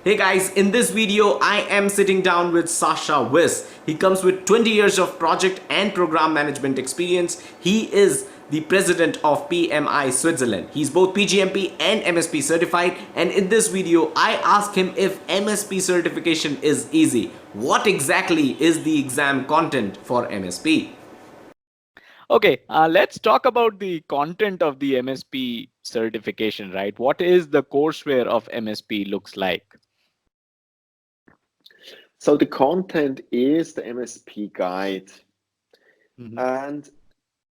Hey guys, in this video, I am sitting down with Sasha Wiss. He comes with 20 years of project and program management experience. He is the president of PMI Switzerland. He's both PgMP and MSP certified. And in this video, I asked him if MSP certification is easy. What exactly is the exam content for MSP? Okay, let's talk about the content of the MSP certification, right? What is the courseware of MSP looks like? So the content is the MSP guide. And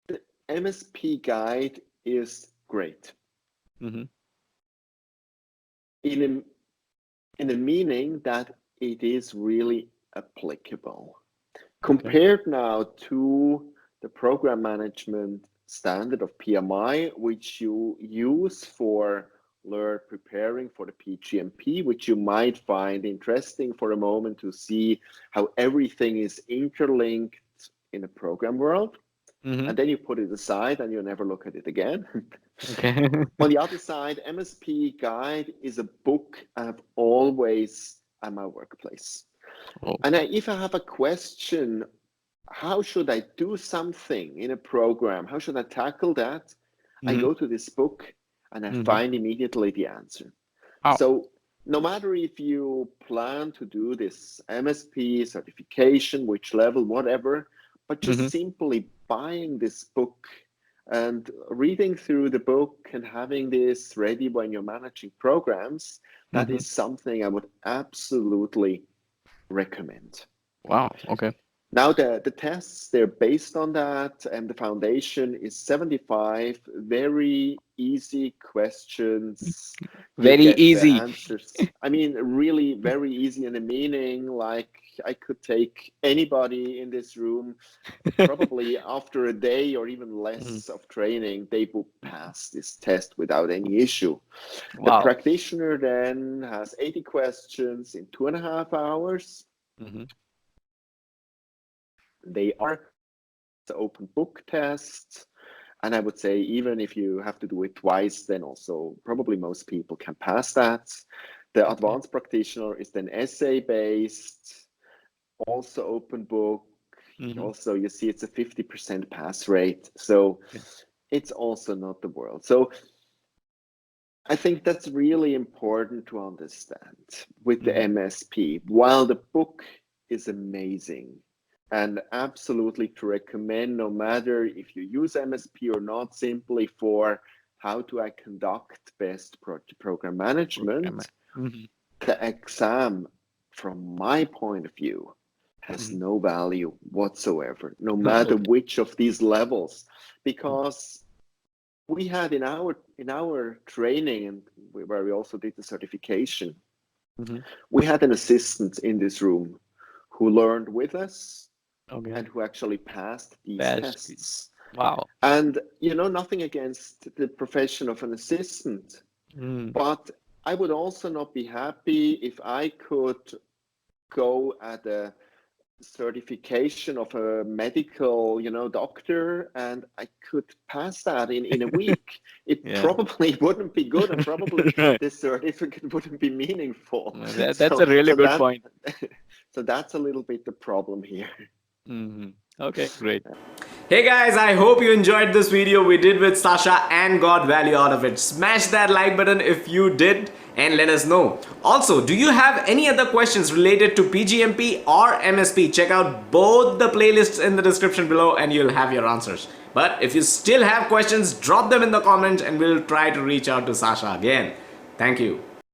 the MSP guide is great. In a meaning that it is really applicable. Compared now to the program management standard of PMI, which you use for preparing for the PgMP, which you might find interesting for a moment to see how everything is interlinked in the program world. And then you put it aside and you never look at it again. On the other side, MSP Guide is a book I have always at my workplace. And if I have a question, how should I do something in a program? How should I tackle that? I go to this book and I find immediately the answer. So no matter if you plan to do this MSP certification, which level, whatever, but just simply buying this book and reading through the book and having this ready when you're managing programs, that is something I would absolutely recommend. Wow, okay. Now the tests, they're based on that, and the foundation is 75 very easy questions. Very easy. Answers. I mean, really very easy in the meaning, like I could take anybody in this room, probably after a day or even less of training, they will pass this test without any issue. The practitioner then has 80 questions in 2.5 hours. They are the open book tests. And I would say even if you have to do it twice, then also probably most people can pass that. The advanced practitioner is then essay-based, also open book. Also, you see it's a 50% pass rate. So it's also not the world. So I think that's really important to understand with the MSP. While the book is amazing, and absolutely to recommend, no matter if you use MSP or not, simply for how do I conduct best program management, the exam, from my point of view, has no value whatsoever, no matter which of these levels, because we had in our training, and where we also did the certification, we had an assistant in this room who learned with us. And who actually passed these tests. Wow. And, you know, nothing against the profession of an assistant, but I would also not be happy if I could go at a certification of a medical, doctor, and I could pass that in a week. It probably wouldn't be good, and probably the certificate wouldn't be meaningful. That's a really good point. So that's a little bit the problem here. Okay, great. Hey guys, I hope you enjoyed this video we did with Sasha and got value out of it. Smash that like button if you did and let us know. Also, do you have any other questions related to PgMP or MSP? Check out both the playlists in the description below and you'll have your answers. But if you still have questions, drop them in the comments and we'll try to reach out to Sasha again. Thank you.